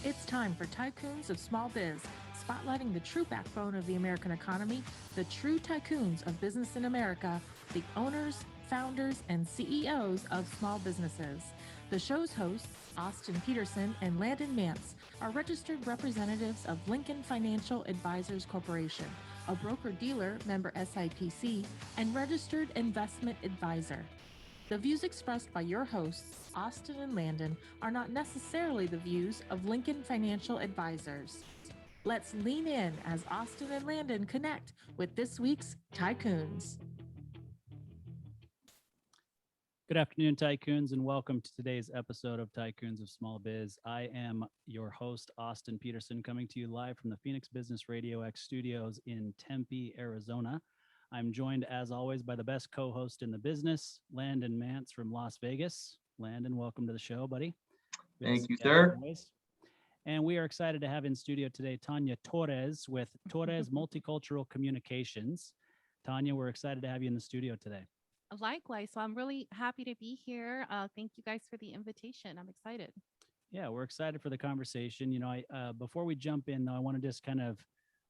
It's time for Tycoons of Small Biz, spotlighting the true backbone of the American economy, the true tycoons of business in America, the owners, founders, and CEOs of small businesses. The show's hosts, Austin Peterson and Landon Mance, are registered representatives of Lincoln Financial Advisors Corporation, a broker-dealer member SIPC, and registered investment advisor. The views expressed by your hosts, Austin and Landon, are not necessarily the views of Lincoln Financial Advisors. Let's lean in as Austin and Landon connect with this week's Tycoons. Good afternoon, Tycoons, and welcome to today's episode of Tycoons of Small Biz. I am your host, Austin Peterson, coming to you live from the Phoenix Business Radio X studios in Tempe, Arizona. I'm joined, as always, by the best co-host in the business, Landon Mance from Las Vegas. Landon, welcome to the show, buddy. Thank you, sir. And we are excited to have in studio today Tania Torres with Torres Multicultural Communications. Tania, we're excited to have you in the studio today. Likewise. So I'm really happy to be here. Thank you guys for the invitation. I'm excited. Yeah, we're excited for the conversation. You know, before we jump in, though, I want to just kind of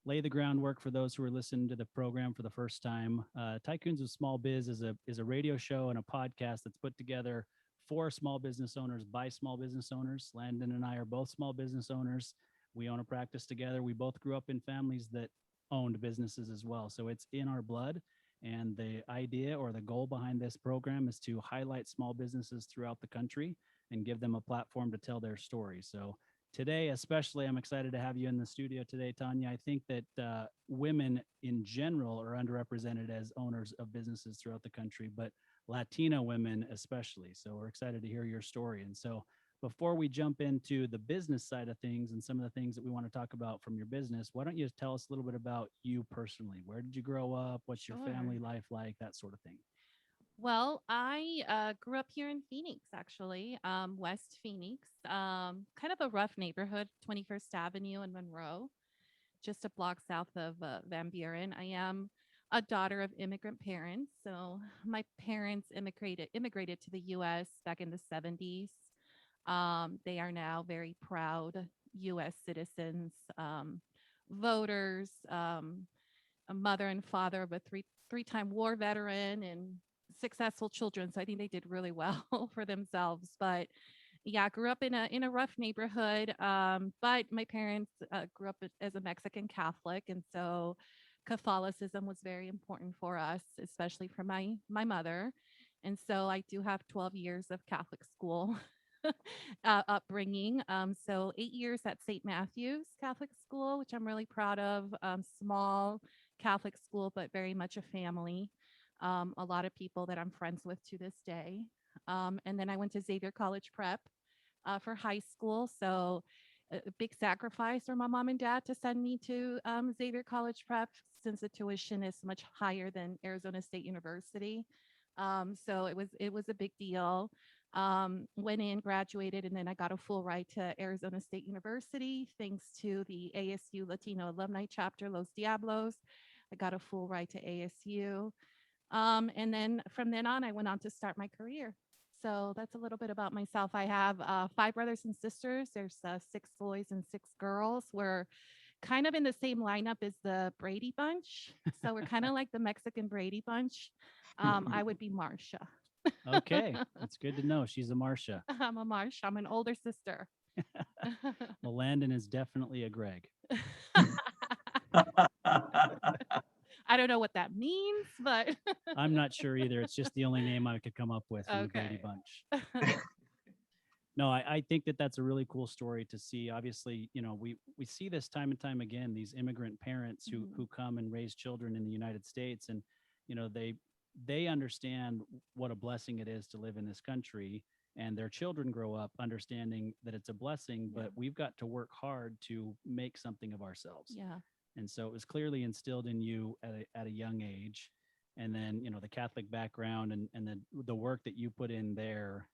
lay the groundwork for those who are listening to the program for the first time. Tycoons of Small Biz is a radio show and a podcast that's put together for small business owners by small business owners. Landon and I are both small business owners. We own a practice together. We both grew up in families that owned businesses as well. So it's in our blood. And the idea or the goal behind this program is to highlight small businesses throughout the country and give them a platform to tell their story. So today, especially, I'm excited to have you in the studio today, Tania. I think that women in general are underrepresented as owners of businesses throughout the country, but Latina women especially. So we're excited to hear your story. And so before we jump into the business side of things and some of the things that we want to talk about from your business, why don't you tell us a little bit about you personally? Where did you grow up? What's your family life like? That sort of thing. Well, I grew up here in Phoenix, actually, West Phoenix, kind of a rough neighborhood, 21st Avenue and Monroe, just a block south of Van Buren. I am a daughter of immigrant parents. So my parents immigrated to the U.S. back in the 70s. They are now very proud U.S. citizens, voters, a mother and father of a three-time war veteran and successful children. So I think they did really well for themselves. But yeah, I grew up in a rough neighborhood. But my parents grew up as a Mexican Catholic, and so Catholicism was very important for us, especially for my mother. And so I do have 12 years of Catholic school upbringing. So 8 years at St. Matthew's Catholic School, which I'm really proud of. Small Catholic school, but very much a family. A lot of people that I'm friends with to this day. And then I went to Xavier College Prep for high school. So a big sacrifice for my mom and dad to send me to Xavier College Prep, since the tuition is much higher than Arizona State University. So it was a big deal. Went in, graduated, and then I got a full ride to Arizona State University thanks to the ASU Latino alumni chapter, Los Diablos. I got a full ride to ASU. And then from then on, I went on to start my career. So that's a little bit about myself. I have 5 brothers and sisters. There's 6 boys and 6 girls. We're kind of in the same lineup as the Brady Bunch. So we're kind of like the Mexican Brady Bunch. I would be Marsha. Okay, that's good to know. She's a Marsha. I'm a Marsha. I'm an older sister. Well, Landon is definitely a Greg. I don't know what that means, but I'm not sure either. It's just the only name I could come up with from the Brady Bunch. No, I think that that's a really cool story to see. Obviously, you know, we see this time and time again, these immigrant parents who come and raise children in the United States. And, you know, they understand what a blessing it is to live in this country, and their children grow up understanding that it's a blessing, but we've got to work hard to make something of ourselves. Yeah. And so it was clearly instilled in you at a young age. And then, you know, the Catholic background and then the work that you put in there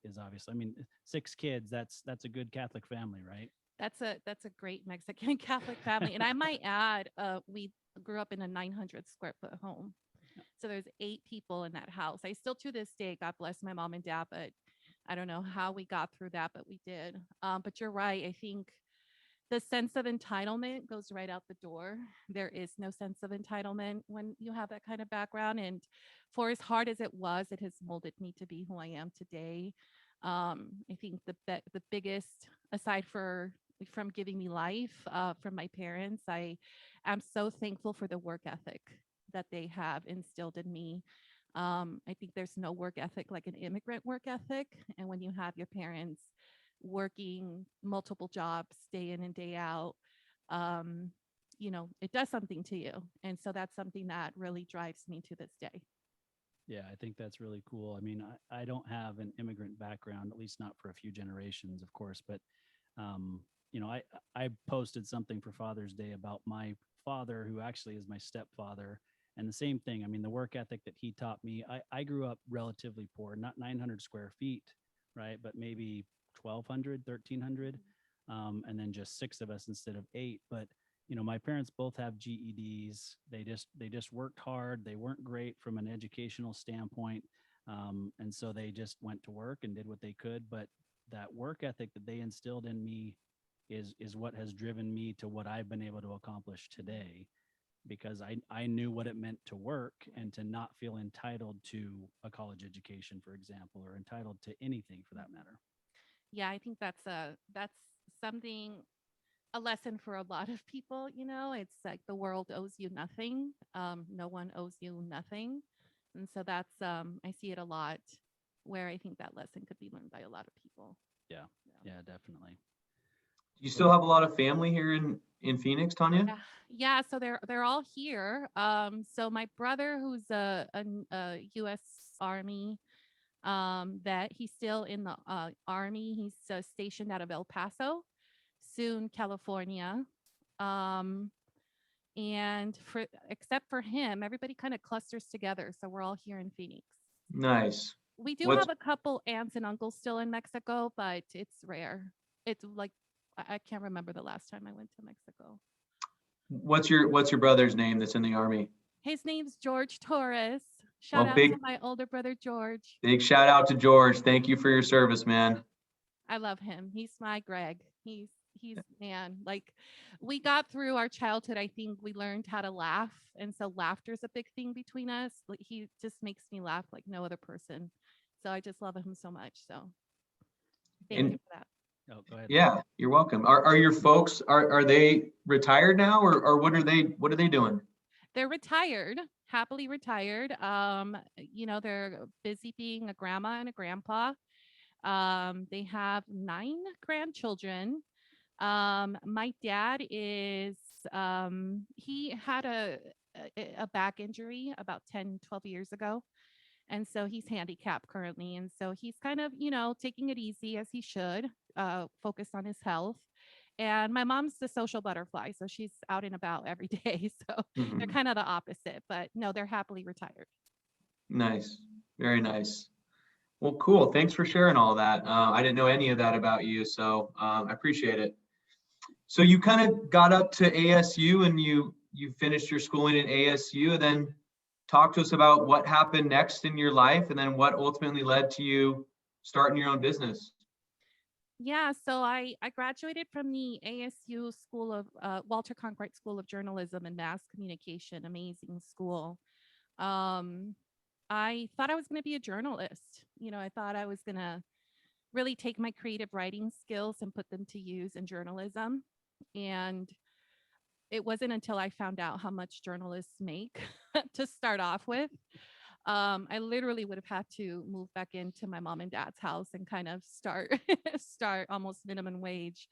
is obviously, I mean, 6 kids, that's a good Catholic family, right? That's a great Mexican Catholic family. And I might add, we grew up in a 900 square foot home. So there's 8 people in that house. I still, to this day, God bless my mom and dad, but I don't know how we got through that, but we did. But you're right. I think the sense of entitlement goes right out the door. There is no sense of entitlement when you have that kind of background. And for as hard as it has molded me to be who I am today. I think the biggest, aside from giving me life from my parents, I am so thankful for the work ethic that they have instilled in me. I think there's no work ethic like an immigrant work ethic. And when you have your parents working multiple jobs day in and day out, um, it does something to you. And so that's something that really drives me to this day. Yeah, I think that's really cool. I mean, I don't have an immigrant background, at least not for a few generations, of course, but um, I posted something for Father's Day about my father, who actually is my stepfather, and the same thing. I mean, the work ethic that he taught me. I grew up relatively poor, not 900 square feet, right, but maybe 1,200, 1,300, and then just six of us instead of eight. But my parents both have GEDs. They just worked hard. They weren't great from an educational standpoint, and so they just went to work and did what they could. But that work ethic that they instilled in me is what has driven me to what I've been able to accomplish today, because I knew what it meant to work and to not feel entitled to a college education, for example, or entitled to anything for that matter. Yeah, I think that's something, a lesson for a lot of people. It's like the world owes you nothing. No one owes you nothing. And so that's I see it a lot where I think that lesson could be learned by a lot of people. Yeah, yeah, definitely. Do you still have a lot of family here in Phoenix, Tania? Yeah, yeah. So they're all here. So my brother, who's a U.S. Army vet, he's still in the Army. He's stationed out of El Paso, soon California. Um, and for except for him, everybody kind of clusters together. So we're all here in Phoenix. Nice. We do What's have a couple aunts and uncles still in Mexico, but it's rare. It's like I can't remember the last time I went to Mexico. what's your brother's name that's in the Army? His name's George Torres. Shout Well, out to big my older brother George. big shout out to George. Thank you for your service, man. I love him. He's my Greg. He's man. Like we got through our childhood. I think we learned how to laugh, and so laughter is a big thing between us. Like he just makes me laugh like no other person. So I just love him so much. So thank you And for that. Oh, go ahead. yeah, you're welcome. Are your folks are they retired now, or what are they doing? They're retired, happily retired. They're busy being a grandma and a grandpa. They have 9 grandchildren. My dad is he had a back injury about 10, 12 years ago. And so he's handicapped currently. And so he's kind of, taking it easy as he should, focus on his health. And my mom's the social butterfly. So she's out and about every day. So they're Mhm. kind of the opposite, but no, they're happily retired. Nice. Very nice. Well, cool. Thanks for sharing all that. I didn't know any of that about you, so I appreciate it. So you kind of got up to ASU and you finished your schooling at ASU, and then talk to us about what happened next in your life, and then what ultimately led to you starting your own business. Yeah, so I graduated from the ASU School of Walter Cronkite School of Journalism and Mass Communication. Amazing school. Um, I thought I was going to be a journalist. I thought I was going to really take my creative writing skills and put them to use in journalism. And it wasn't until I found out how much journalists make to start off with. I literally would have had to move back into my mom and dad's house and kind of start almost minimum wage.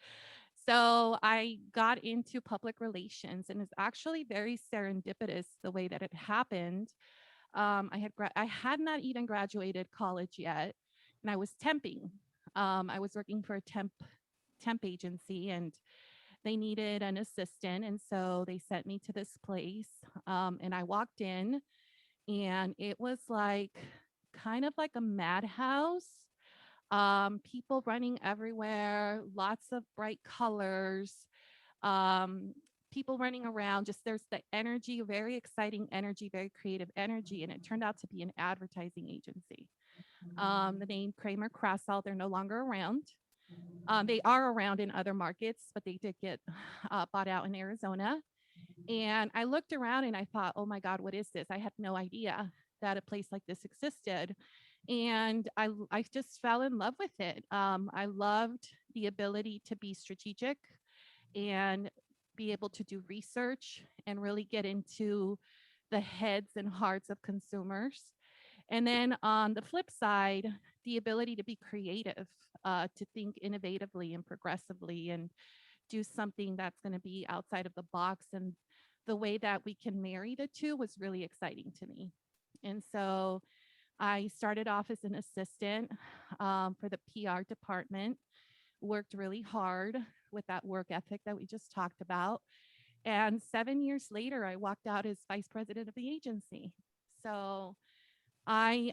So I got into public relations, and it's actually very serendipitous the way that it happened. I had not even graduated college yet, and I was temping. I was working for a temp agency, and they needed an assistant, and so they sent me to this place. And I walked in, and it was like kind of like a madhouse. People running everywhere, lots of bright colors, um, people running around. Just there's the energy, very exciting energy, very creative energy, and it turned out to be an advertising agency. The name Kramer Krassall, they're no longer around. They are around in other markets, but they did get bought out in Arizona. And I looked around and I thought, oh my God, what is this? I had no idea that a place like this existed. And I just fell in love with it. I loved the ability to be strategic and be able to do research and really get into the heads and hearts of consumers. And then on the flip side, the ability to be creative, to think innovatively and progressively and do something that's going to be outside of the box. And the way that we can marry the two was really exciting to me. And so I started off as an assistant for the PR department, worked really hard with that work ethic that we just talked about. And 7 years later, I walked out as vice president of the agency. So I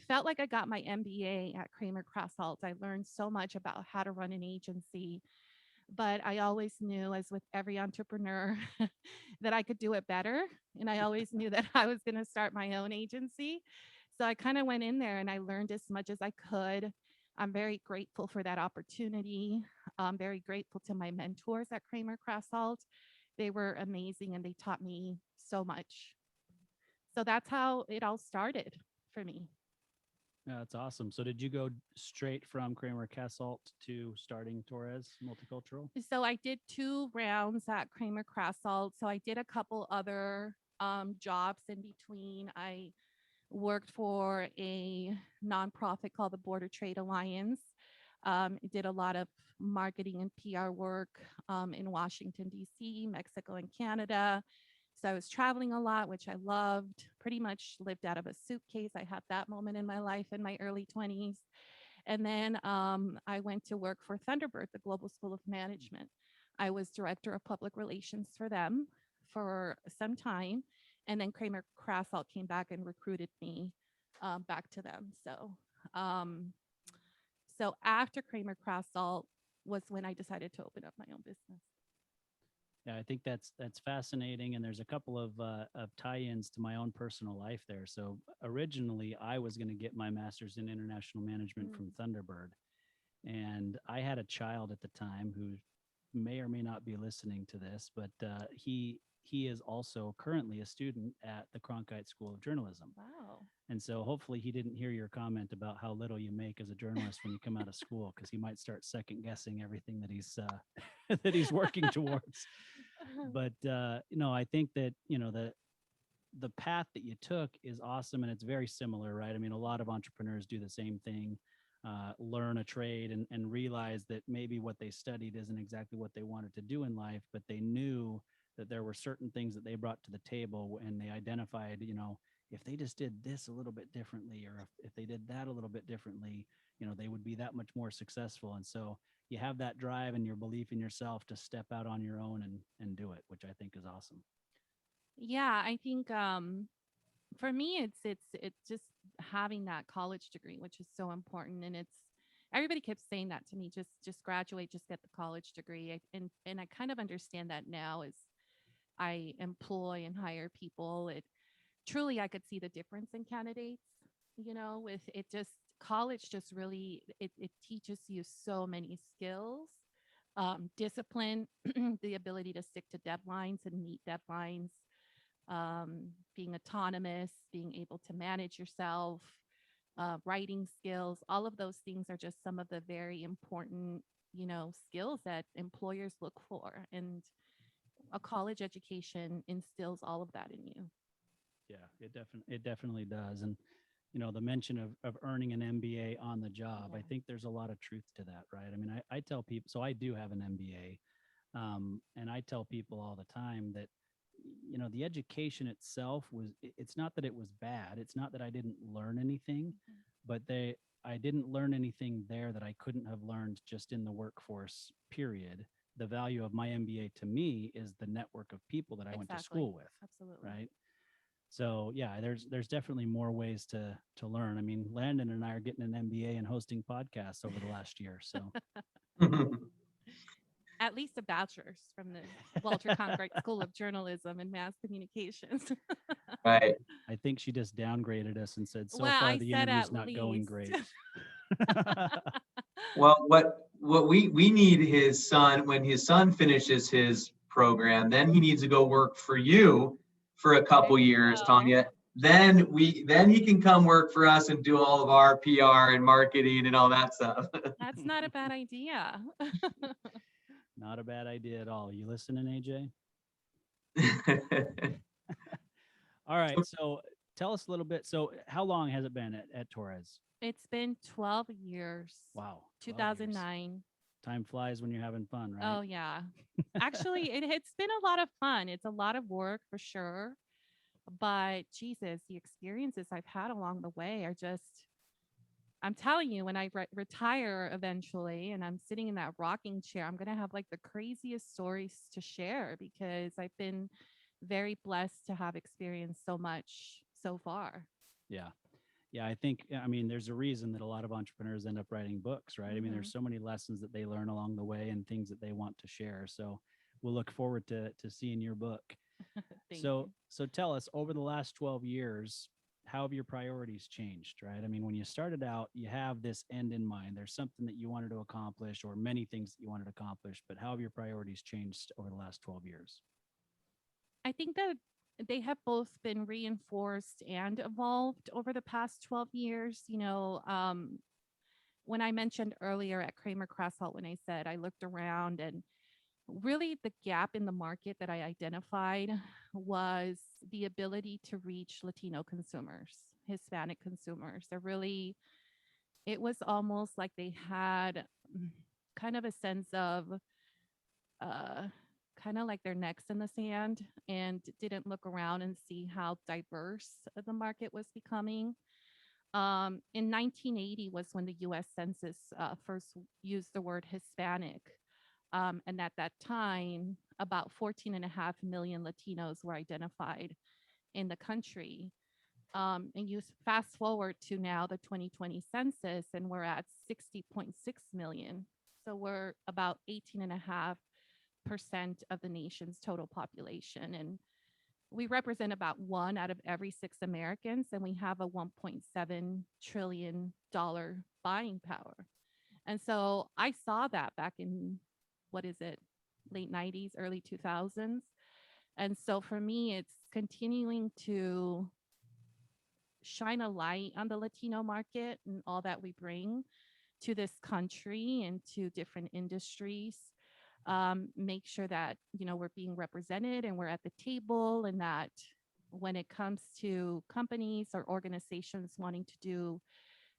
felt like I got my MBA at Kramer Krassall. I learned so much about how to run an agency, but I always knew, as with every entrepreneur, that I could do it better. And I always knew that I was going to start my own agency. So I kind of went in there and I learned as much as I could. I'm very grateful for that opportunity. I'm very grateful to my mentors at Kramer Krassall. They were amazing and they taught me so much. So that's how it all started for me. Yeah, that's awesome. So did you go straight from Kramer Krassall to starting Torres Multicultural? So I did 2 rounds at Kramer Krassall. So I did a couple other jobs in between. I worked for a nonprofit called the Border Trade Alliance. Did a lot of marketing and PR work in Washington, D.C., Mexico, and Canada. So I was traveling a lot, which I loved, pretty much lived out of a suitcase. I had that moment in my life in my early 20s. And then I went to work for Thunderbird, the Global School of Management. I was director of public relations for them for some time. And then Kramer Krassall came back and recruited me back to them. So after Kramer Krassall was when I decided to open up my own business. Yeah, I think that's fascinating, and there's a couple of tie-ins to my own personal life there. So originally, I was going to get my master's in international management from Thunderbird, and I had a child at the time who may or may not be listening to this, but he is also currently a student at the Cronkite School of Journalism. Wow. And so hopefully he didn't hear your comment about how little you make as a journalist when you come out of school, because he might start second guessing everything that he's that he's working towards. But I think that the path that you took is awesome, and it's very similar, right? I mean, a lot of entrepreneurs do the same thing, learn a trade and realize that maybe what they studied isn't exactly what they wanted to do in life, but they knew that there were certain things that they brought to the table, and they identified, if they just did this a little bit differently, or if they did that a little bit differently, they would be that much more successful. And so you have that drive and your belief in yourself to step out on your own and do it, which I think is awesome. Yeah, I think for me it's just having that college degree, which is so important. And it's everybody keeps saying that to me, just graduate, just get the college degree. And I kind of understand that now as I employ and hire people. It truly, I could see the difference in candidates, with it. Just college just really it teaches you so many skills, discipline, the ability to stick to deadlines and meet deadlines, being autonomous, being able to manage yourself, writing skills. All of those things are just some of the very important, skills that employers look for. And a college education instills all of that in you. Yeah, it definitely does. And the mention of earning an MBA on the job, Yeah. I think there's a lot of truth to that, right? I mean, I tell people, so I do have an MBA, and I tell people all the time that the education itself it's not that it was bad, it's not that I didn't learn anything, but I didn't learn anything there that I couldn't have learned just in the workforce, period. The value of my MBA to me is the network of people that I went to school with. Absolutely. Right. So yeah, there's definitely more ways to learn. I mean, Landon and I are getting an MBA and hosting podcasts over the last year. So at least a bachelor's from the Walter Cronkite School of Journalism and Mass Communications. Right. I think she just downgraded us and said, so Well, far I the said interview's at not going least. great. Well, what we need his son, when his son finishes his program, then he needs to go work for you for a couple There you years, go. Tanya. Then he can come work for us and do all of our PR and marketing and all that stuff. That's not a bad idea. Not a bad idea at all. You listening, AJ? All right. So tell us a little bit. So how long has it been at Torres? It's been 12 years. Wow. 12 years. 2009. Time flies when you're having fun, right? Oh, yeah. Actually, it's been a lot of fun. It's a lot of work for sure. But Jesus, the experiences I've had along the way are just, I'm telling you, when I retire eventually and I'm sitting in that rocking chair, I'm going to have like the craziest stories to share because I've been very blessed to have experienced so much so far. Yeah. Yeah, I think, I mean, there's a reason that a lot of entrepreneurs end up writing books, right? I mean, there's so many lessons that they learn along the way and things that they want to share. So we'll look forward to seeing your book. Thank So you. tell us, over the last 12 years, how have your priorities changed, right? I mean, when you started out, you have this end in mind. There's something that you wanted to accomplish or many things that you wanted to accomplish, but how have your priorities changed over the last 12 years? I think that they have both been reinforced and evolved over the past 12 years. When I mentioned earlier at Kramer Krasselt, when I said I looked around and really the gap in the market that I identified was the ability to reach Latino consumers, Hispanic consumers. It was almost like they had kind of a sense of, uh, kind of like their necks in the sand and didn't look around and see how diverse the market was becoming. In 1980 was when the US Census first used the word Hispanic. And at that time, about 14.5 million Latinos were identified in the country. And you fast forward to now the 2020 census, and we're at 60.6 million. So we're about 18.5% of the nation's total population. And we represent about 1 out of every 6 Americans, and we have a $1.7 trillion buying power. And so I saw that back in, what is it, late 90s, early 2000s. And so for me, it's continuing to shine a light on the Latino market and all that we bring to this country and to different industries. Make sure that, we're being represented and we're at the table, and that when it comes to companies or organizations wanting to do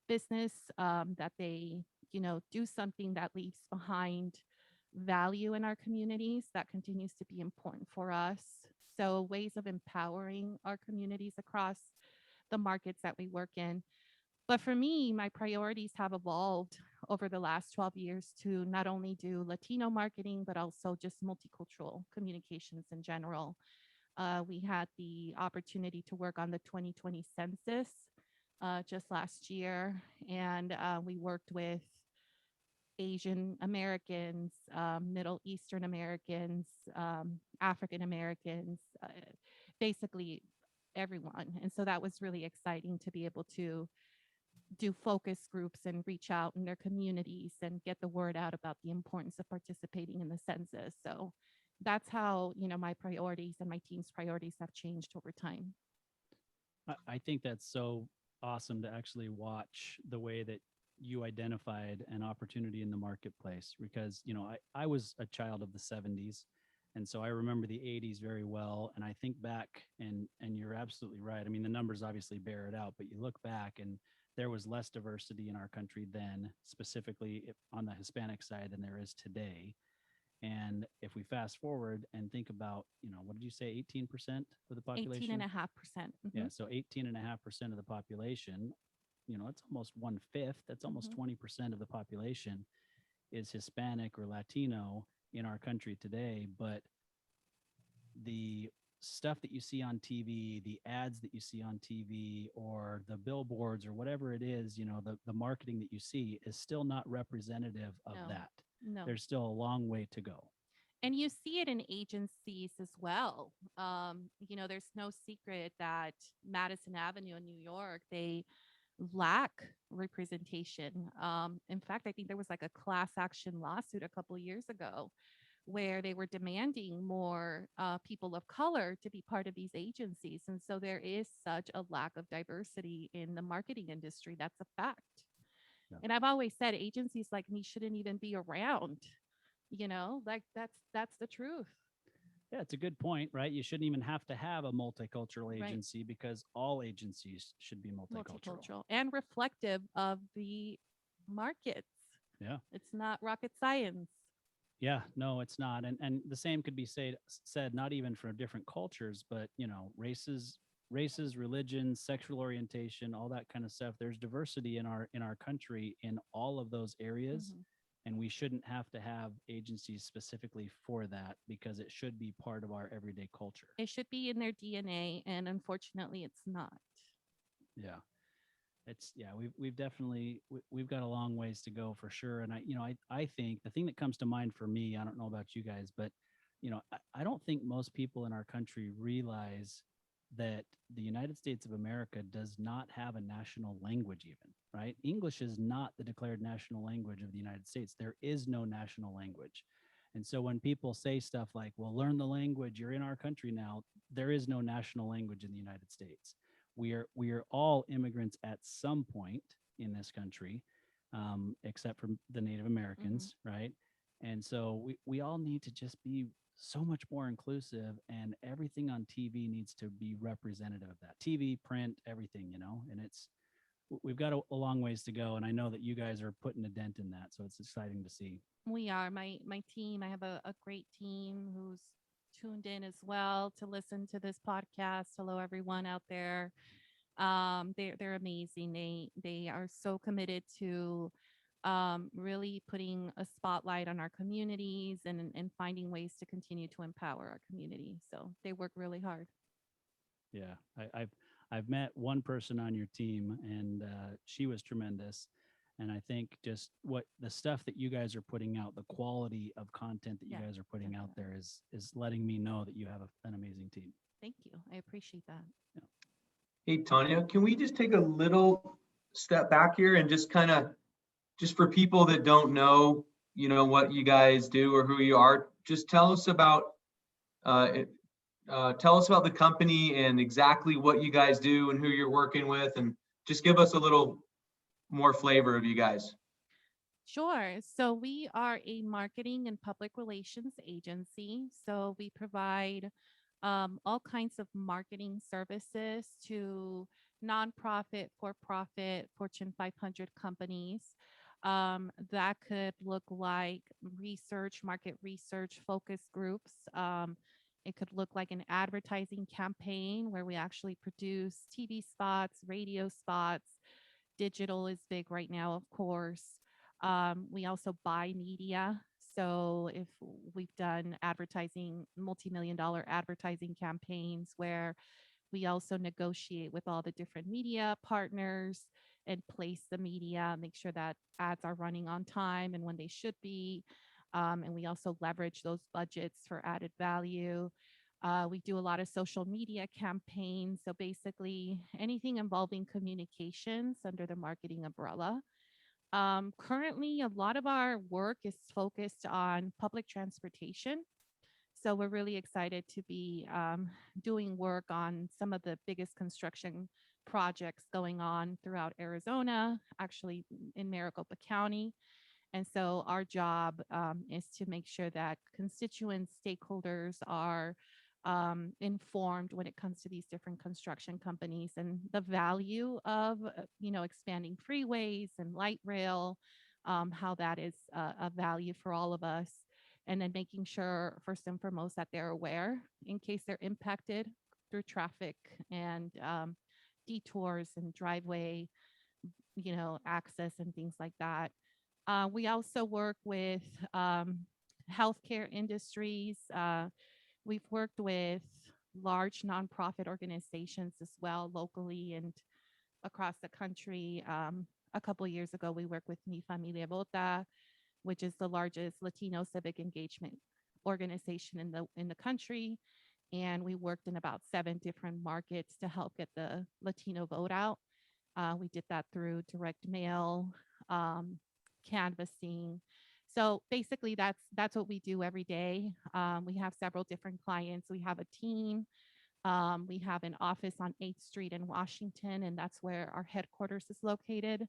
business, that they, do something that leaves behind value in our communities. That continues to be important for us. So ways of empowering our communities across the markets that we work in. But for me, my priorities have evolved over the last 12 years to not only do Latino marketing, but also just multicultural communications in general. We had the opportunity to work on the 2020 census just last year, and we worked with Asian Americans, Middle Eastern Americans, African Americans, basically everyone. And so that was really exciting to be able to do focus groups and reach out in their communities and get the word out about the importance of participating in the census. So that's how, my priorities and my team's priorities have changed over time. I think that's so awesome to actually watch the way that you identified an opportunity in the marketplace, because I was a child of the 70s, and so I remember the 80s very well. And I think back, and you're absolutely right. I mean, the numbers obviously bear it out, but you look back and there was less diversity in our country then, specifically on the Hispanic side, than there is today. And if we fast forward and think about, what did you say, 18% of the population? 18.5%. Yeah, so 18.5% of the population, it's almost 1/5. That's almost 20% of the population is Hispanic or Latino in our country today. But the stuff that you see on TV, the ads that you see on TV, or the billboards or whatever it is, the marketing that you see is still not representative of No. that. No. There's still a long way to go. And you see it in agencies as well. There's no secret that Madison Avenue in New York, they lack representation. In fact, I think there was like a class action lawsuit a couple of years ago where they were demanding more people of color to be part of these agencies. And so there is such a lack of diversity in the marketing industry. That's a fact. Yeah. And I've always said agencies like me shouldn't even be around, like that's the truth. Yeah, it's a good point, right? You shouldn't even have to have a multicultural Right. agency because all agencies should be multicultural. Multicultural and reflective of the markets. Yeah. It's not rocket science. Yeah, no, it's not. And the same could be said not even for different cultures, but races, religions, sexual orientation, all that kind of stuff. There's diversity in our country in all of those areas. Mhm. And we shouldn't have to have agencies specifically for that because it should be part of our everyday culture. It should be in their DNA, and unfortunately, it's not. Yeah. We've definitely we've got a long ways to go for sure. And I think the thing that comes to mind for me, I don't know about you guys, but I don't think most people in our country realize that the United States of America does not have a national language even, right? English is not the declared national language of the United States. There is no national language. And so when people say stuff like, well, learn the language, you're in our country now, there is no national language in the United States. We are all immigrants at some point in this country, except for the Native Americans, right? And so we all need to just be so much more inclusive, and everything on TV needs to be representative of that. TV, print, everything, and we've got a long ways to go. And I know that you guys are putting a dent in that. So it's exciting to see. We are. My team, I have a great team who's tuned in as well to listen to this podcast. Hello, everyone out there. They're amazing. They are so committed to really putting a spotlight on our communities and finding ways to continue to empower our community. So they work really hard. Yeah, I've met one person on your team, and she was tremendous. And I think just what the stuff that you guys are putting out, the quality of content that you guys are putting out there is letting me know that you have an amazing team. Thank you. I appreciate that. Yeah. Hey, Tania, can we just take a little step back here and just kind of, just for people that don't know, what you guys do or who you are, just tell us about the company and exactly what you guys do and who you're working with, and just give us a little more flavor of you guys. Sure. So we are a marketing and public relations agency. So we provide all kinds of marketing services to nonprofit, for-profit, Fortune 500 companies. That could look like market research focus groups. It could look like an advertising campaign where we actually produce TV spots, radio spots. Digital is big right now, of course. We also buy media. So if we've done advertising, multi-million-dollar advertising campaigns where we also negotiate with all the different media partners and place the media, make sure that ads are running on time and when they should be. And we also leverage those budgets for added value. We do a lot of social media campaigns. So basically anything involving communications under the marketing umbrella. Currently, a lot of our work is focused on public transportation. So we're really excited to be doing work on some of the biggest construction projects going on throughout Arizona, actually in Maricopa County. And so our job is to make sure that constituents, stakeholders are informed when it comes to these different construction companies and the value of, expanding freeways and light rail, how that is a value for all of us. And then making sure, first and foremost, that they're aware in case they're impacted through traffic and detours and driveway, access and things like that. We also work with healthcare industries. We've worked with large nonprofit organizations as well, locally and across the country. A couple of years ago, we worked with Mi Familia Vota, which is the largest Latino civic engagement organization in the country, and we worked in about 7 different markets to help get the Latino vote out. We did that through direct mail, canvassing. So basically, that's what we do every day. We have several different clients. We have a team. We have an office on 8th Street in Washington, and that's where our headquarters is located.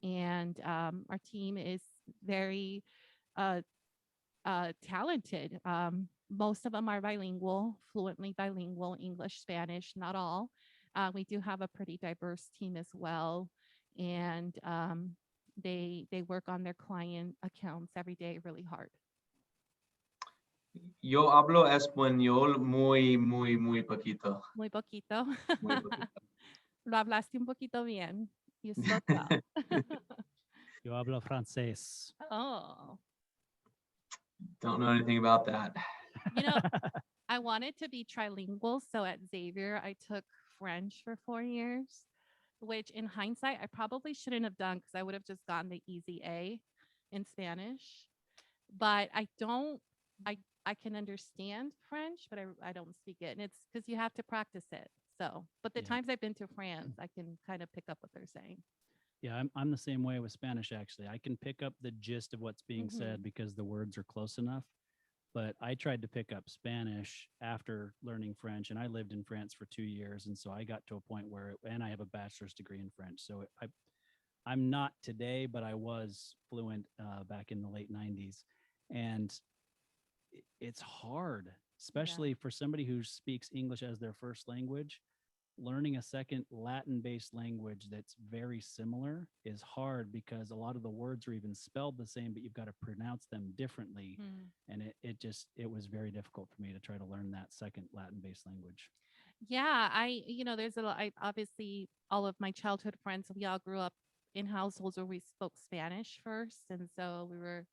And our team is very uh, talented. Most of them are bilingual, fluently bilingual, English, Spanish, not all. We do have a pretty diverse team as well. And they work on their client accounts every day really hard. Yo hablo español muy poquito. Muy poquito. Muy poquito. Lo hablaste un poquito bien. You spoke well. Yo hablo francés. Oh. Don't know anything about that. You know, I wanted to be trilingual. So at Xavier, I took French for 4 years, which in hindsight, I probably shouldn't have done because I would have just gotten the easy A in Spanish. But I can understand French, but I don't speak it. And it's because you have to practice it. So, but the Yeah. times I've been to France, I can kind of pick up what they're saying. Yeah, I'm the same way with Spanish, actually. I can pick up the gist of what's being said because the words are close enough. But I tried to pick up Spanish after learning French, and I lived in France for 2 years. And so I got to a point where, and I have a bachelor's degree in French. So I'm not today, but I was fluent back in the late 90s. And it's hard, especially for somebody who speaks English as their first language. Learning a second Latin-based language that's very similar is hard because a lot of the words are even spelled the same, but you've got to pronounce them differently. And it was very difficult for me to try to learn that second Latin-based language. Yeah, there's I obviously all of my childhood friends, we all grew up in households where we spoke Spanish first. And so we were,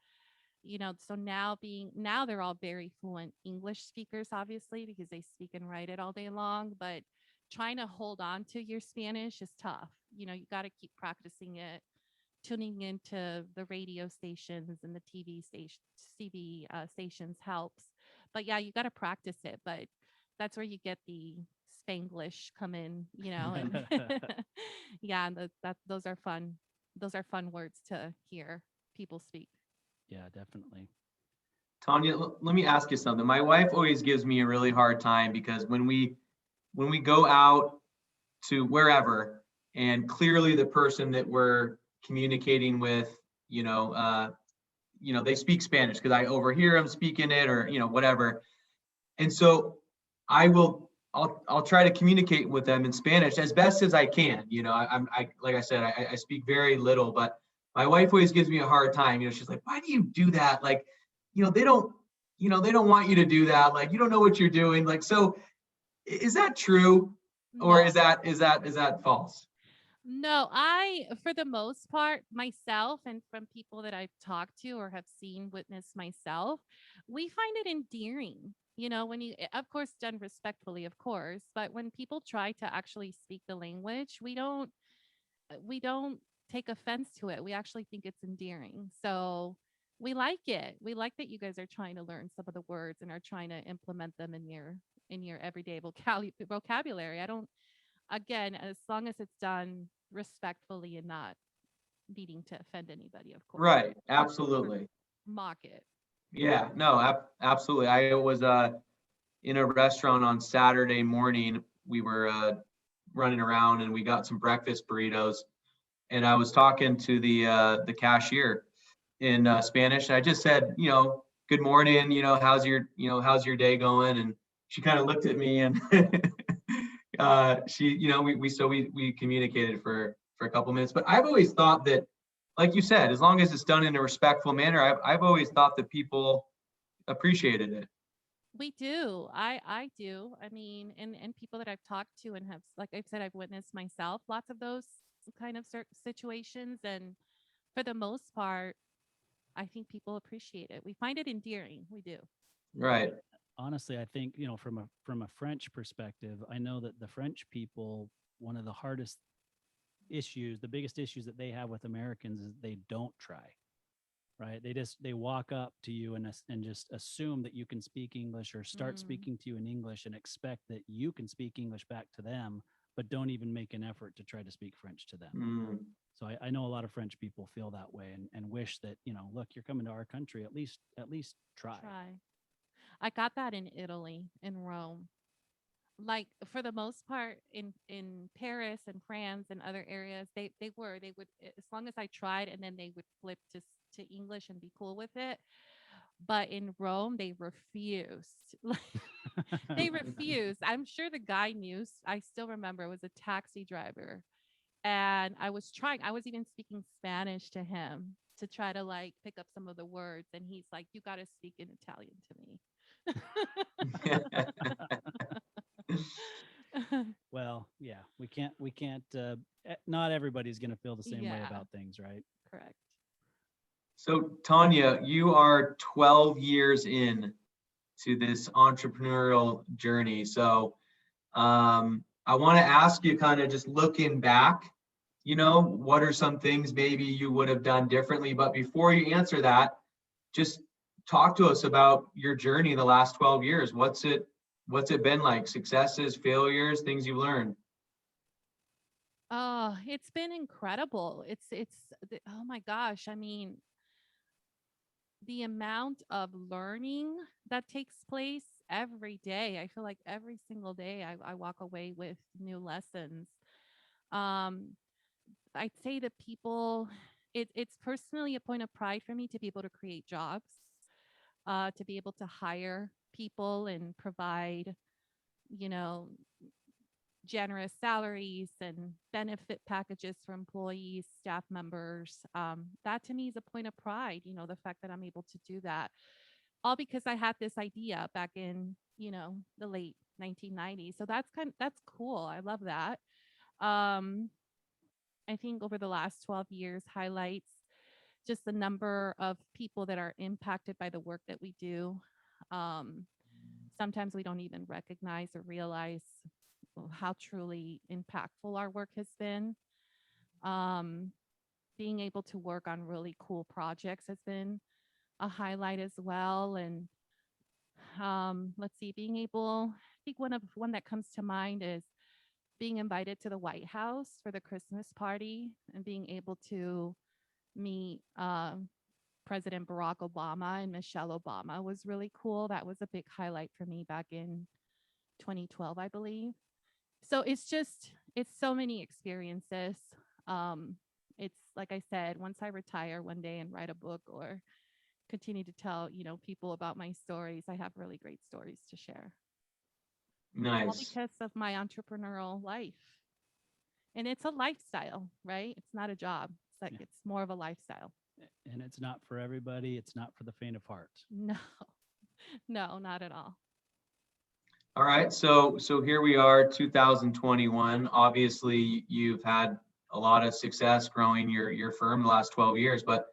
so now they're all very fluent English speakers, obviously, because they speak and write it all day long. But trying to hold on to your Spanish is tough. You got to keep practicing it, tuning into the radio stations and the TV stations helps. But yeah, you got to practice it. But that's where you get the Spanglish come in, and yeah, and those are fun. Those are fun words to hear people speak. Yeah, definitely. Tania, let me ask you something. My wife always gives me a really hard time because when we go out to wherever, and clearly the person that we're communicating with, they speak Spanish because I overhear them speaking it or, whatever. And so I'll try to communicate with them in Spanish as best as I can. Like I said, I speak very little, but my wife always gives me a hard time. She's like, why do you do that? Like, they don't want you to do that. Like, you don't know what you're doing. Like, so is that true? Or No. is that false? No, for the most part, myself and from people that I've talked to or have witnessed myself, we find it endearing. When you, of course, done respectfully, of course, but when people try to actually speak the language, we don't take offense to it. We actually think it's endearing. So we like it. We like that you guys are trying to learn some of the words and are trying to implement them in your everyday vocabulary. Again, as long as it's done respectfully and not needing to offend anybody, of course. Right. Absolutely. Mock it. Yeah, no, absolutely. I was in a restaurant on Saturday morning. We were running around and we got some breakfast burritos, and I was talking to the cashier in Spanish. I just said, good morning, how's your day going? And she kind of looked at me and she, we communicated for a couple minutes. But I've always thought that, like you said, as long as it's done in a respectful manner, I've always thought that people appreciated it. We do. I do. I mean, and people that I've talked to and have, like I've said, I've witnessed myself, lots of those kind of situations. And for the most part, I think people appreciate it. We find it endearing. We do. Right. Honestly, I think, from a French perspective, I know that the French people, one of the biggest issues that they have with Americans is they don't try. right? They walk up to you and just assume that you can speak English, or start Mm. speaking to you in English and expect that you can speak English back to them, but don't even make an effort to try to speak French to them. Mm. So I know a lot of French people feel that way, and wish that, look, you're coming to our country, at least try. Try. I got that in Italy, in Rome. Like for the most part, in Paris and France and other areas, they would, as long as I tried, and then they would flip to English and be cool with it. But in Rome, they refused. Like they refused. I'm sure the guy knew. I still remember, it was a taxi driver, and I was trying. I was even speaking Spanish to him to try to like pick up some of the words, and he's like, "You got to speak in Italian to me." Well, yeah, we can't not everybody's going to feel the same way Yeah, about things, right? correct. So Tanya, you are 12 years in to this entrepreneurial journey. So I want to ask you, kind of just looking back, what are some things maybe you would have done differently? But before you answer that, just talk to us about your journey the last 12 years. What's it been like? Successes, failures, things you've learned? Oh, it's been incredible. Oh my gosh. I mean, the amount of learning that takes place every day. I feel like every single day I walk away with new lessons. Um, I'd say that people, it's personally a point of pride for me to be able to create jobs, to be able to hire people and provide, you know, generous salaries and benefit packages for employees, staff members. That to me is a point of pride, the fact that I'm able to do that. All because I had this idea back in, the late 1990s. So that's cool. I love that. Um, I think over the last 12 years highlights just the number of people that are impacted by the work that we do. Um, Sometimes we don't even recognize or realize how truly impactful our work has been. Um, Being able to work on really cool projects has been a highlight as well. And let's see, being able, I think one that comes to mind is being invited to the White House for the Christmas party and being able to meet President Barack Obama and Michelle Obama was really cool. That was a big highlight for me back in 2012, I believe. So it's so many experiences. Um, it's like I said, once I retire one day and write a book or continue to tell, people about my stories, I have really great stories to share. All Nice. because of my entrepreneurial life. And it's a lifestyle, right? It's not a job. It's like Yeah. it's more of a lifestyle. And it's not for everybody. It's not for the faint of heart. No, no, not at all. All right. So here we are, 2021. Obviously, you've had a lot of success growing your firm the last 12 years. But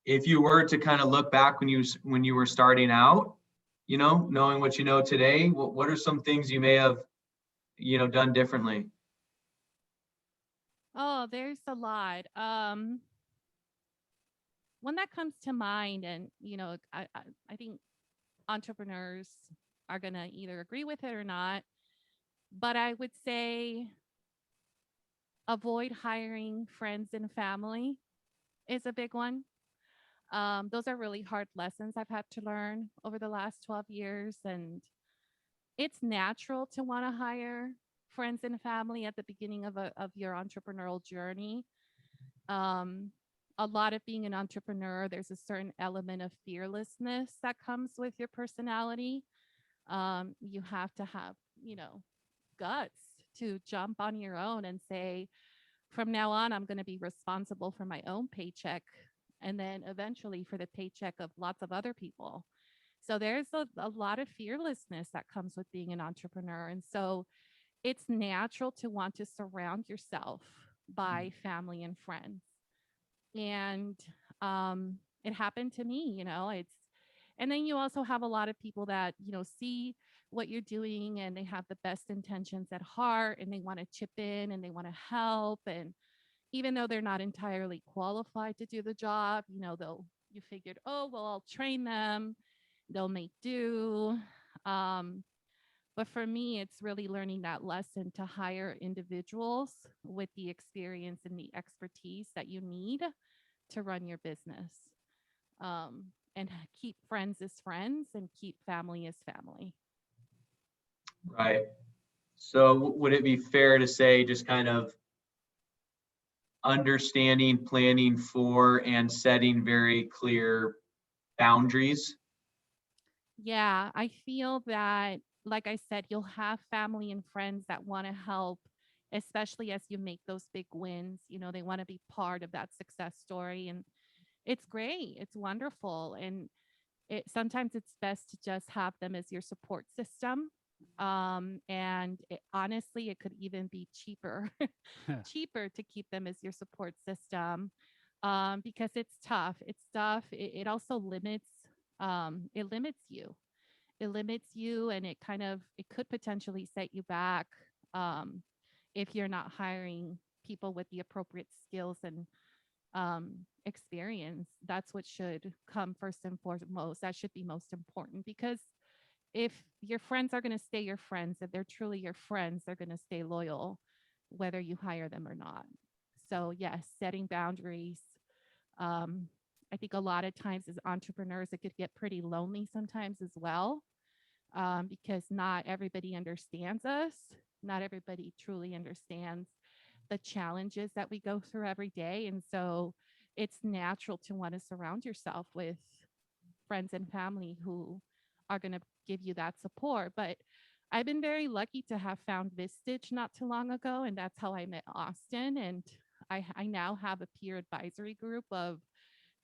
if you were to kind of look back when you were starting out, knowing what you know today, what are some things you may have, done differently? Oh, there's a lot. One that comes to mind, and I think entrepreneurs are gonna either agree with it or not, but I would say avoid hiring friends and family is a big one. Those are really hard lessons I've had to learn over the last 12 years. And it's natural to want to hire friends and family at the beginning of your entrepreneurial journey. Um, a lot of being an entrepreneur, there's a certain element of fearlessness that comes with your personality. You have to have, guts to jump on your own and say, from now on, I'm going to be responsible for my own paycheck and then eventually for the paycheck of lots of other people. So there's a lot of fearlessness that comes with being an entrepreneur. And so it's natural to want to surround yourself by family and friends. And it happened to me, and then you also have a lot of people that, see what you're doing and they have the best intentions at heart and they want to chip in and they want to help. And even though they're not entirely qualified to do the job, You figured, oh, well, I'll train them, they'll make do. Um, but for me, it's really learning that lesson to hire individuals with the experience and the expertise that you need to run your business. And keep friends as friends and keep family as family. Right. So would it be fair to say just kind of understanding, planning for, and setting very clear boundaries? Yeah, I feel that, like I said, you'll have family and friends that want to help, especially as you make those big wins. They want to be part of that success story. And it's great. It's wonderful. And sometimes it's best to just have them as your support system. And honestly, it could even be cheaper, cheaper to keep them as your support system, because it's tough. It's tough. It also limits you. It limits you, and it could potentially set you back, um, if you're not hiring people with the appropriate skills and experience. That's what should come first and foremost. That should be most important, because if your friends are going to stay your friends, if they're truly your friends, they're going to stay loyal whether you hire them or not. So yes, setting boundaries. um, I think a lot of times as entrepreneurs, it could get pretty lonely sometimes as well, because not everybody understands us. Not everybody truly understands the challenges that we go through every day. And so it's natural to want to surround yourself with friends and family who are going to give you that support. But I've been very lucky to have found Vistage not too long ago, and that's how I met Austin. And I now have a peer advisory group of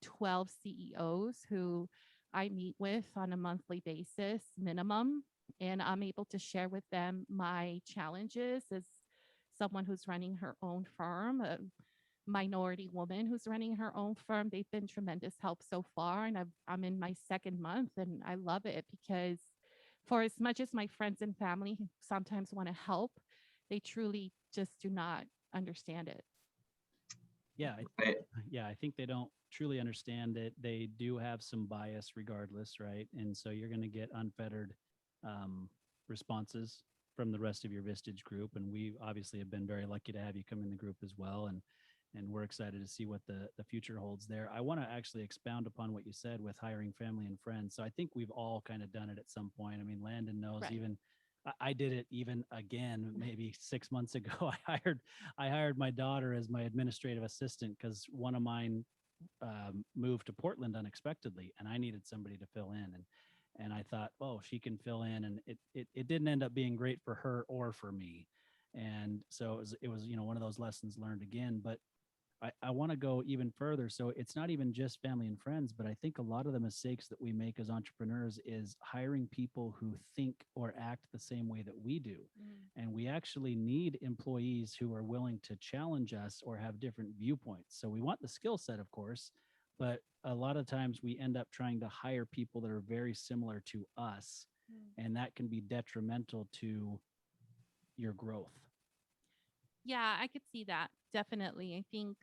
12 CEOs who I meet with on a monthly basis, minimum. And I'm able to share with them my challenges as someone who's running her own firm, a minority woman who's running her own firm. They've been tremendous help so far. And I'm in my second month, and I love it because, for as much as my friends and family sometimes want to help, they truly just do not understand it. Yeah, Right. yeah, I think they don't truly understand that they do have some bias regardless, right? And so you're going to get unfettered responses from the rest of your Vistage group. And we obviously have been very lucky to have you come in the group as well. And we're excited to see what the future holds there. I want to actually expound upon what you said with hiring family and friends. So I think we've all kind of done it at some point. I mean, Landon knows, Right. even I did it even again maybe 6 months ago. I hired my daughter as my administrative assistant because one of mine moved to Portland unexpectedly, and I needed somebody to fill in. And I thought, oh, she can fill in, and it didn't end up being great for her or for me. And so it was one of those lessons learned again. But I want to go even further. So it's not even just family and friends, but I think a lot of the mistakes that we make as entrepreneurs is hiring people who think or act the same way that we do. And we actually need employees who are willing to challenge us or have different viewpoints. So we want the skill set, of course, but a lot of times we end up trying to hire people that are very similar to us, and that can be detrimental to your growth. Yeah, I could see that. Definitely. I think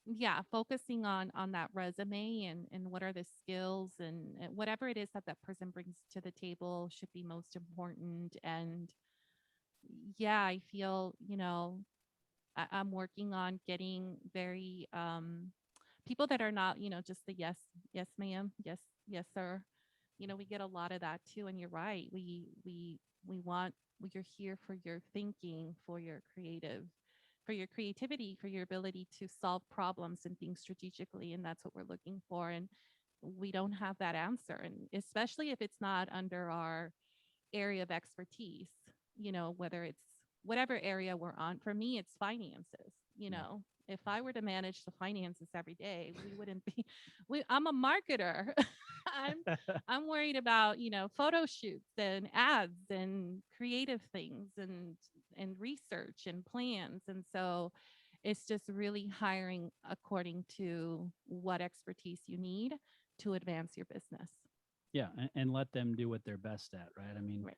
yeah, focusing on that resume and what are the skills, and whatever it is that that person brings to the table should be most important. And yeah, I feel, I'm working on getting very people that are not, just the yes ma'am, yes sir. We get a lot of that too. And you're right. We want, you're here for your thinking, for your creativity, for your ability to solve problems and think strategically. And that's what we're looking for. And we don't have that answer. And especially if it's not under our area of expertise, whether it's whatever area we're on. For me, it's finances. If I were to manage the finances every day, we wouldn't be. I'm a marketer. I'm worried about photo shoots and ads and creative things and research and plans. And so it's just really hiring according to what expertise you need to advance your business. Yeah, and let them do what they're best at, right? I mean, Right.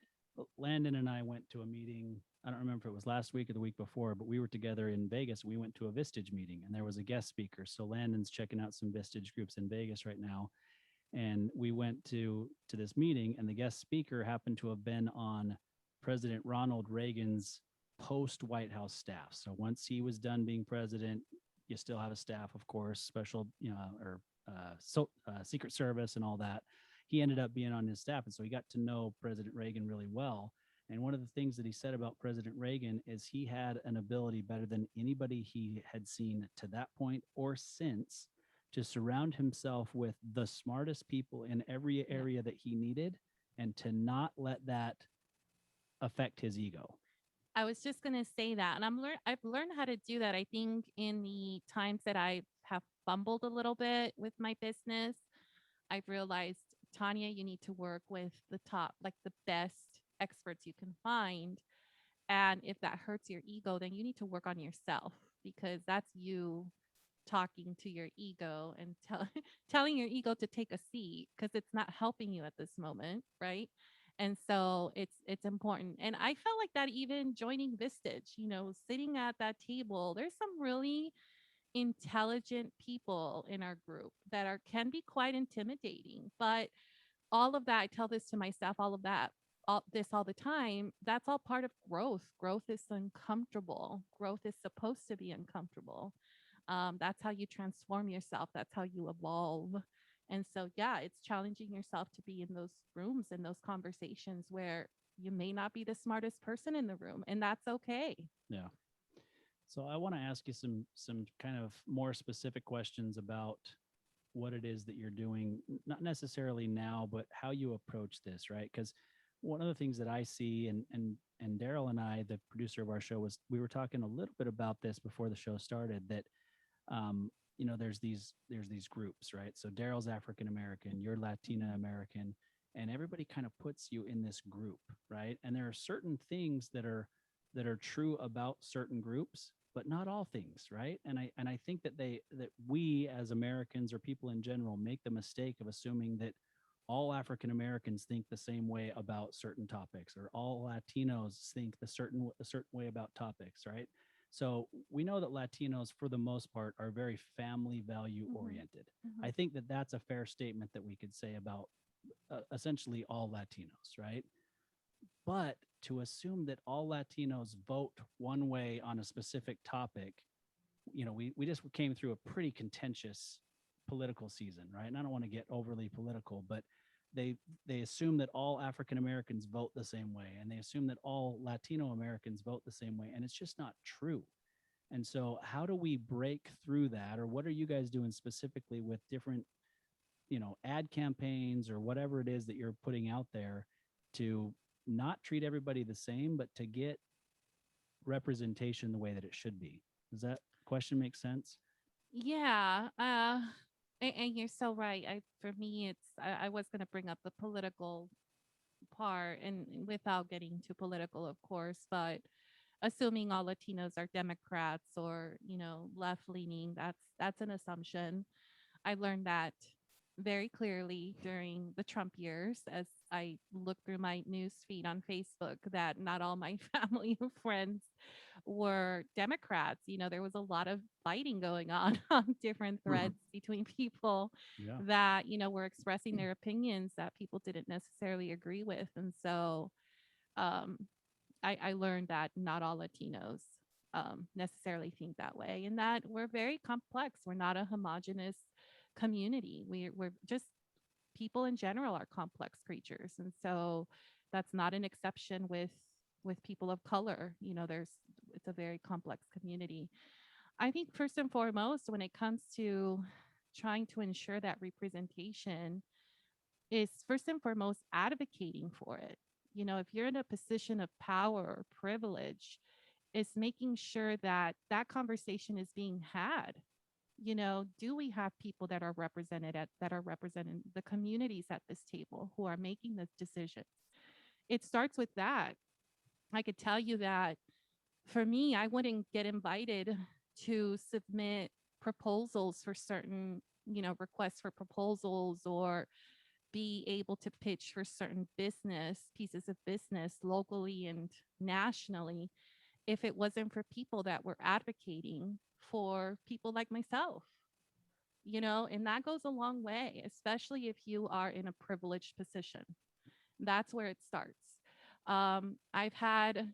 Landon and I went to a meeting. I don't remember if it was last week or the week before, but we were together in Vegas. We went to a Vistage meeting and there was a guest speaker. So Landon's checking out some Vistage groups in Vegas right now. And we went to this meeting, and the guest speaker happened to have been on President Ronald Reagan's post White House staff. So once he was done being president, you still have a staff, of course, special, or Secret Service and all that. He ended up being on his staff, and so he got to know President Reagan really well. And one of the things that he said about President Reagan is he had an ability better than anybody he had seen to that point or since to surround himself with the smartest people in every area that he needed, and to not let that affect his ego. I was just going to say that. And I've learned how to do that. I think in the times that I have fumbled a little bit with my business, I've realized, Tania, you need to work with the top, like the best experts you can find. And if that hurts your ego, then you need to work on yourself, because that's you talking to your ego and telling your ego to take a seat because it's not helping you at this moment, right? And so it's important. And I felt like that even joining Vistage, sitting at that table, there's some really intelligent people in our group that can be quite intimidating. But all of that, I tell this to myself, all of that, all the time, that's all part of growth. Growth is uncomfortable. Growth is supposed to be uncomfortable. That's how you transform yourself. That's how you evolve. And so, yeah, it's challenging yourself to be in those rooms and those conversations where you may not be the smartest person in the room, and that's okay. Yeah. So I want to ask you some kind of more specific questions about what it is that you're doing, not necessarily now, but how you approach this, right? Because one of the things that I see, and Daryl and I, the producer of our show, we were talking a little bit about this before the show started, that there's these groups, right? So Daryl's African American, you're Latina American, and everybody kind of puts you in this group, right? And there are certain things that are true about certain groups, but not all things, right? And I think that we as Americans, or people in general, make the mistake of assuming that all African Americans think the same way about certain topics, or all Latinos think a certain way about topics, right? So we know that Latinos, for the most part, are very family value oriented. Mm-hmm. I think that that's a fair statement that we could say about essentially all Latinos, right? But to assume that all Latinos vote one way on a specific topic, we just came through a pretty contentious political season, right? And I don't want to get overly political, but they assume that all African Americans vote the same way, and they assume that all Latino Americans vote the same way, and it's just not true. And so how do we break through that, or what are you guys doing specifically with different ad campaigns or whatever it is that you're putting out there to not treat everybody the same, but to get representation the way that it should be? Does that question make sense? Yeah. And you're so right. For me, I was going to bring up the political part, and without getting too political, of course, but assuming all Latinos are Democrats or, left leaning, that's an assumption. I learned that very clearly during the Trump years as I looked through my news feed on Facebook, that not all my family and friends were Democrats. There was a lot of fighting going on on different threads between people that, were expressing their opinions that people didn't necessarily agree with. And so I learned that not all Latinos necessarily think that way, and that we're very complex. We're not a homogenous community. We're just, people in general are complex creatures. And so that's not an exception with people of color. It's a very complex community. I think first and foremost, when it comes to trying to ensure that representation, is first and foremost advocating for it. If you're in a position of power or privilege, it's making sure that that conversation is being had. Do we have people that are representing the communities at this table who are making the decisions? It starts with that. I could tell you that for me, I wouldn't get invited to submit proposals for certain, requests for proposals or be able to pitch for certain pieces of business locally and nationally if it wasn't for people that were advocating for people like myself, and that goes a long way, especially if you are in a privileged position. That's where it starts. I've had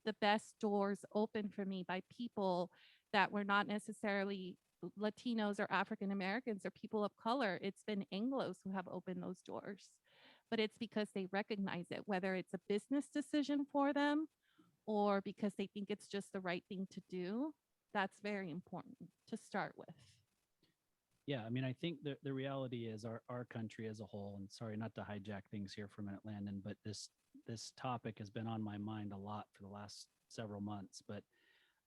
the best doors open for me by people that were not necessarily Latinos or African Americans or people of color. It's been Anglos who have opened those doors, but it's because they recognize it, whether it's a business decision for them or because they think it's just the right thing to do. That's very important to start with. Yeah, I mean, I think the reality is our country as a whole, and sorry not to hijack things here for a minute, Landon, but this topic has been on my mind a lot for the last several months. But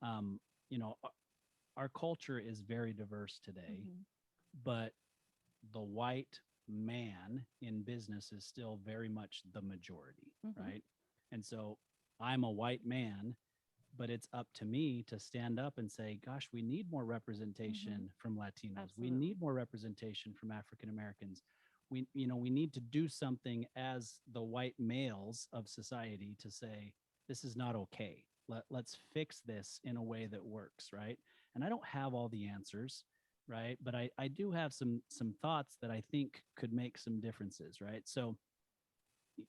um, you know, our culture is very diverse today, but the white man in business is still very much the majority, right? And so I'm a white man, but it's up to me to stand up and say, gosh, we need more representation from Latinos. Absolutely. We need more representation from African Americans. We need to do something as the white males of society to say, this is not okay. Let's fix this in a way that works, right? And I don't have all the answers, right? But I do have some thoughts that I think could make some differences, right? So,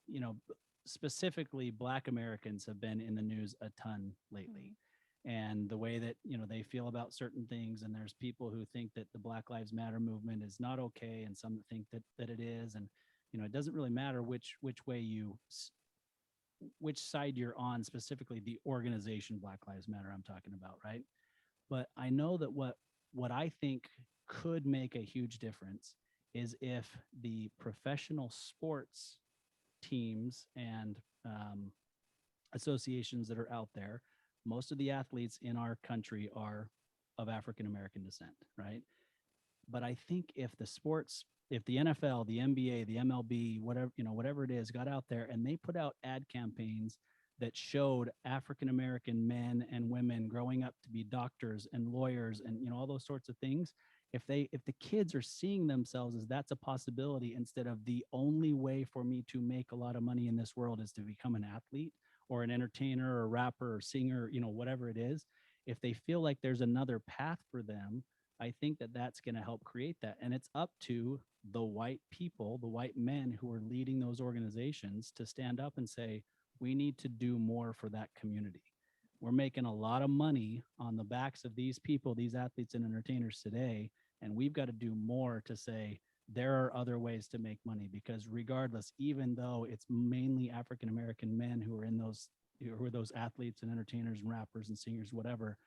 you know, specifically Black Americans have been in the news a ton lately. And the way that, they feel about certain things. And there's people who think that the Black Lives Matter movement is not okay. And some think that it is. And, it doesn't really matter which side you're on, specifically the organization Black Lives Matter I'm talking about, right? But I know that what I think could make a huge difference is if the professional sports teams and associations that are out there, most of the athletes in our country are of African American descent, right? But I think if the NFL, the NBA, the MLB, whatever it is, got out there and they put out ad campaigns that showed African American men and women growing up to be doctors and lawyers and all those sorts of things, if the kids are seeing themselves as that's a possibility instead of the only way for me to make a lot of money in this world is to become an athlete or an entertainer or a rapper or singer, whatever it is, if they feel like there's another path for them, I think that that's going to help create that. And it's up to the white people, the white men who are leading those organizations to stand up and say, we need to do more for that community. We're making a lot of money on the backs of these people, these athletes and entertainers today. And we've got to do more to say there are other ways to make money, because regardless, even though it's mainly African American men who are in those, who are those athletes and entertainers and rappers and singers, whatever,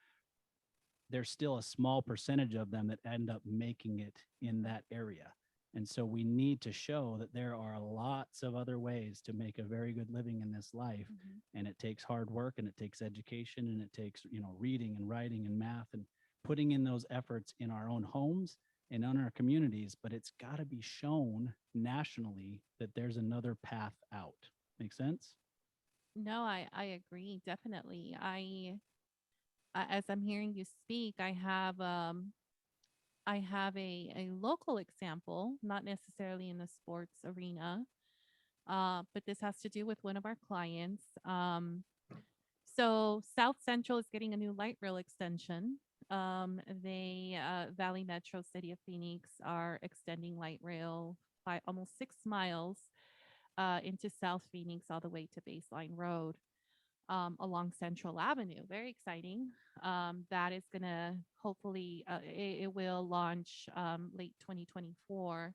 there's still a small percentage of them that end up making it in that area. And so we need to show that there are lots of other ways to make a very good living in this life. And it takes hard work and it takes education and it takes, reading and writing and math and putting in those efforts in our own homes and in our communities. But it's got to be shown nationally that there's another path out. Make sense? No, I agree. Definitely. As I'm hearing you speak, I have a local example, not necessarily in the sports arena, but this has to do with one of our clients. So South Central is getting a new light rail extension. Valley Metro City of Phoenix are extending light rail by almost 6 miles into South Phoenix all the way to Baseline Road. Along Central Avenue. Very exciting. That is going to hopefully, it will launch late 2024.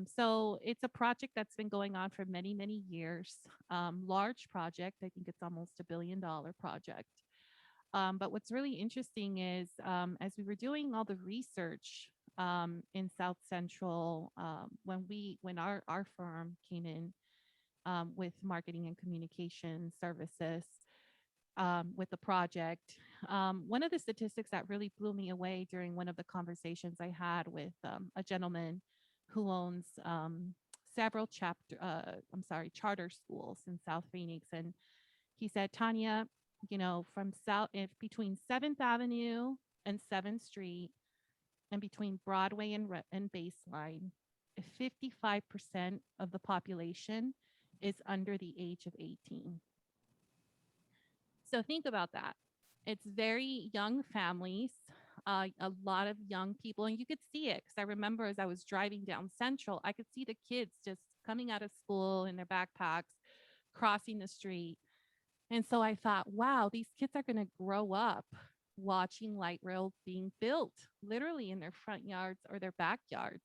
So it's a project that's been going on for many, many years. Large project. I think it's almost $1 billion project. But what's really interesting is as we were doing all the research in South Central, when our firm came in, with marketing and communication services with the project. One of the statistics that really blew me away during one of the conversations I had with a gentleman who owns several charter schools in South Phoenix. And he said, Tania, from between 7th Avenue and 7th Street and between Broadway and Baseline, 55% of the population is under the age of 18. So think about that. It's very young families, a lot of young people, and you could see it because I remember as I was driving down Central, I could see the kids just coming out of school in their backpacks, crossing the street. And so I thought, wow, these kids are going to grow up watching light rail being built literally in their front yards or their backyards.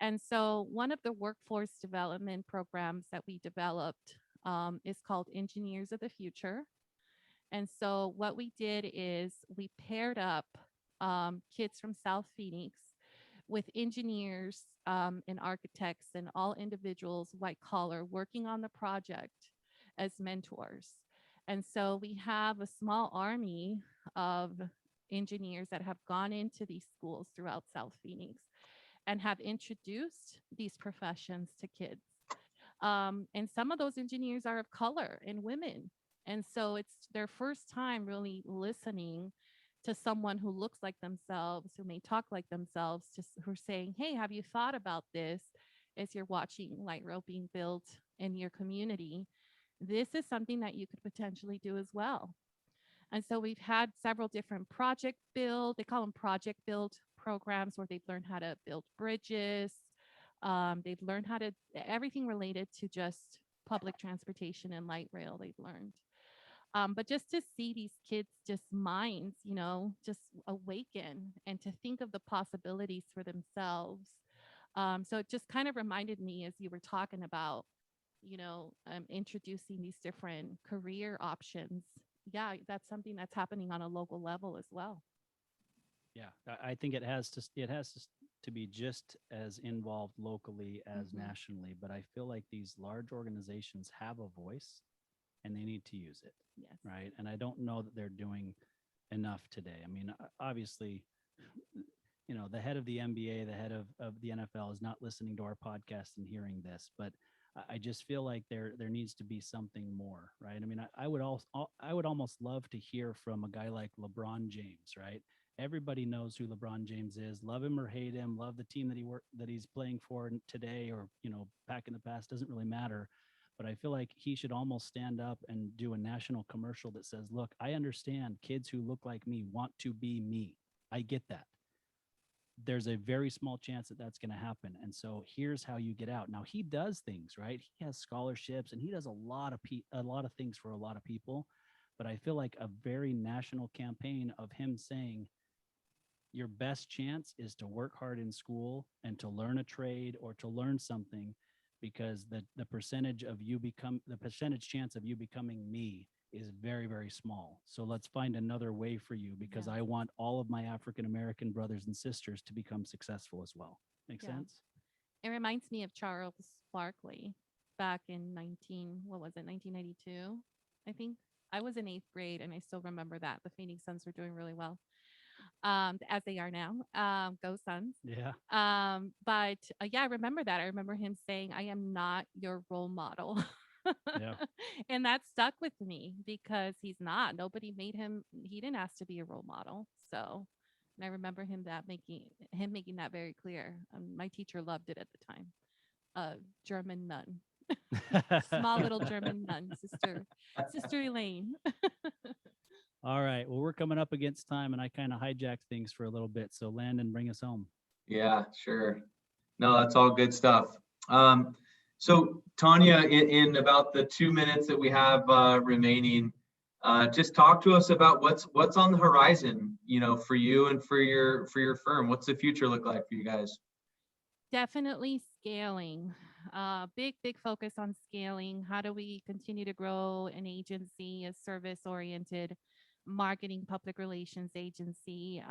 And so one of the workforce development programs that we developed is called Engineers of the Future. And so what we did is we paired up kids from South Phoenix with engineers and architects and all individuals, white collar, working on the project as mentors. And so we have a small army of engineers that have gone into these schools throughout South Phoenix and have introduced these professions to kids. And some of those engineers are of color and women. And so it's their first time really listening to someone who looks like themselves, who may talk like themselves, just who are saying, hey, have you thought about this as you're watching light rail being built in your community? This is something that you could potentially do as well. And so we've had several different project build, they call them project build programs where they've learned how to build bridges. They've learned how to, everything related to just public transportation and light rail, they've learned. But just to see these kids' just minds, just awaken and to think of the possibilities for themselves. So it just kind of reminded me as you were talking about, introducing these different career options. Yeah, that's something that's happening on a local level as well. Yeah, I think it has to be just as involved locally as nationally, but I feel like these large organizations have a voice and they need to use it. Yes. Right. And I don't know that they're doing enough today. I mean, obviously, the head of the NBA, the head of the NFL is not listening to our podcast and hearing this, but I just feel like there needs to be something more, right? I mean, I would almost love to hear from a guy like LeBron James, right? Everybody knows who LeBron James is. Love him or hate him, love the team that he's playing for today or back in the past, doesn't really matter. But I feel like he should almost stand up and do a national commercial that says, "Look, I understand kids who look like me want to be me. I get that. There's a very small chance that that's going to happen. And so here's how you get out." Now he does things, right? He has scholarships and he does a lot of things for a lot of people. But I feel like a very national campaign of him saying, your best chance is to work hard in school and to learn a trade or to learn something, because the percentage chance of you becoming me is very, very small. So let's find another way for you, because I want all of my African American brothers and sisters to become successful as well. Make sense? It reminds me of Charles Barkley back in 1992, I think. I was in 8th grade and I still remember that. The Phoenix Suns were doing really well, as they are now. Go Suns. Yeah. But yeah, I remember that. I remember him saying, I am not your role model. Yeah. And that stuck with me because he's not. Nobody made him, he didn't ask to be a role model. So, and I remember him making that very clear. My teacher loved it at the time. German nun. Small little German nun, sister Elaine. All right. Well, we're coming up against time and I kind of hijacked things for a little bit. So Landon, bring us home. Yeah, sure. No, that's all good stuff. So Tania, in about the 2 minutes that we have remaining, just talk to us about what's on the horizon, for you and for your firm. What's the future look like for you guys? Definitely scaling. Big focus on scaling. How do we continue to grow an agency, a service-oriented marketing public relations agency?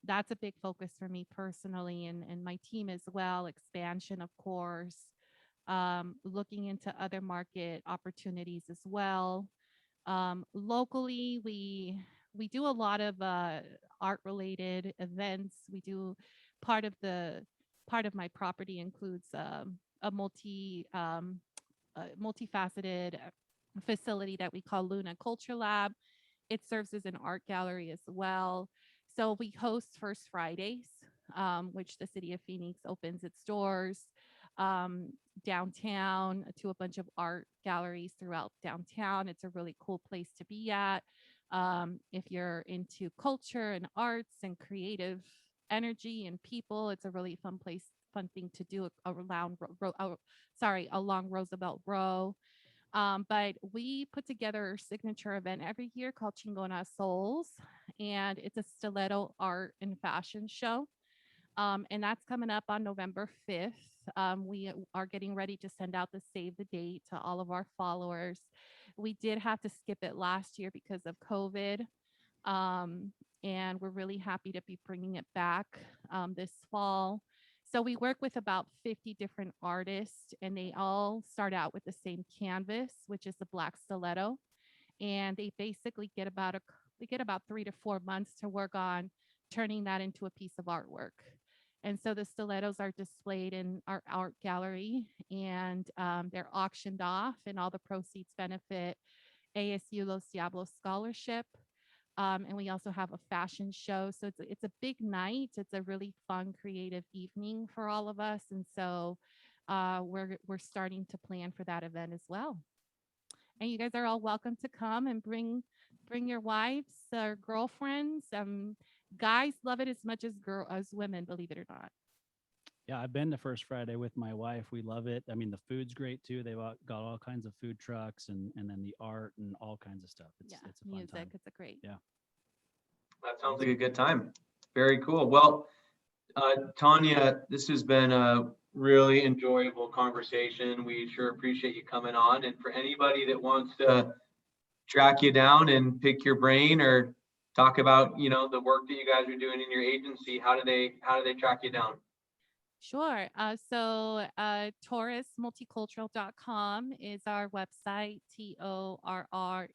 That's a big focus for me personally and my team as well. Expansion, of course. Looking into other market opportunities as well. Locally, we do a lot of art-related events. We do part of my property includes a multifaceted facility that we call Luna Culture Lab. It serves as an art gallery as well. So we host First Fridays which the city of Phoenix opens its doors downtown to a bunch of art galleries throughout downtown. It's a really cool place to be at. If you're into culture and arts and creative energy and people, it's a really fun thing to do along Roosevelt Row. But we put together a signature event every year called Chingona Souls, and it's a stiletto art and fashion show. And that's coming up on November 5th. We are getting ready to send out the save the date to all of our followers. We did have to skip it last year because of COVID. And we're really happy to be bringing it back this fall. So we work with about 50 different artists, and they all start out with the same canvas, which is the black stiletto. And they basically get about 3 to 4 months to work on turning that into a piece of artwork. And so the stilettos are displayed in our art gallery, and they're auctioned off, and all the proceeds benefit ASU Los Diablos Scholarship. And we also have a fashion show. So it's a big night. It's a really fun, creative evening for all of us. And so we're starting to plan for that event as well. And you guys are all welcome to come and bring your wives or girlfriends. Guys love it as much as women, believe it or not. Yeah, I've been to First Friday with my wife. We love it. I mean, the food's great too. They've got all kinds of food trucks and then the art and all kinds of stuff. It's a fun music. time. It's a great. Yeah. That sounds like a good time. Very cool. Well, Tania, this has been a really enjoyable conversation. We sure appreciate you coming on. And for anybody that wants to track you down and pick your brain or talk about, the work that you guys are doing in your agency, how do they track you down? Sure. So TorresMulticultural.com is our website, TORRES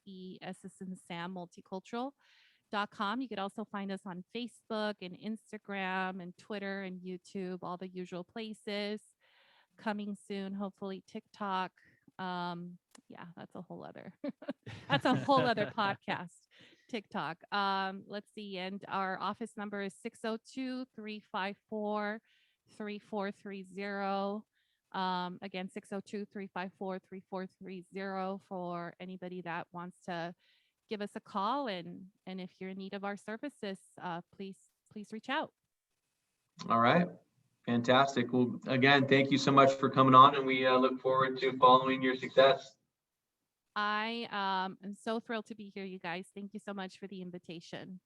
in Sam Multicultural.com. You could also find us on Facebook and Instagram and Twitter and YouTube, all the usual places. Coming soon, hopefully TikTok. That's a whole other podcast. TikTok. Let's see. And our office number is 602-354-3430. Again, 602-354-3430 for anybody that wants to give us a call. And if you're in need of our services, please reach out. All right. Fantastic. Well, again, thank you so much for coming on, and we look forward to following your success. I am so thrilled to be here, you guys. Thank you so much for the invitation.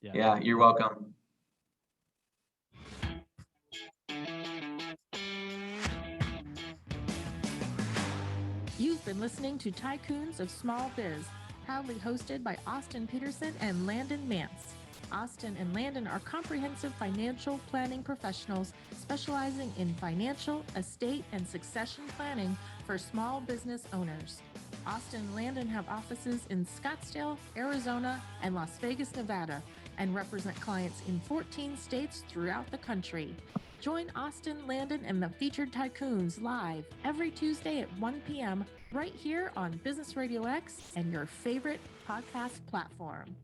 Yeah, you're welcome. You've been listening to Tycoons of Small Biz, proudly hosted by Austin Peterson and Landon Mance. Austin and Landon are comprehensive financial planning professionals specializing in financial, estate, and succession planning for small business owners. Austin and Landon have offices in Scottsdale, Arizona, and Las Vegas, Nevada, and represent clients in 14 states throughout the country. Join Austin, Landon, and the featured Tycoons live every Tuesday at 1 p.m. right here on Business Radio X and your favorite podcast platform.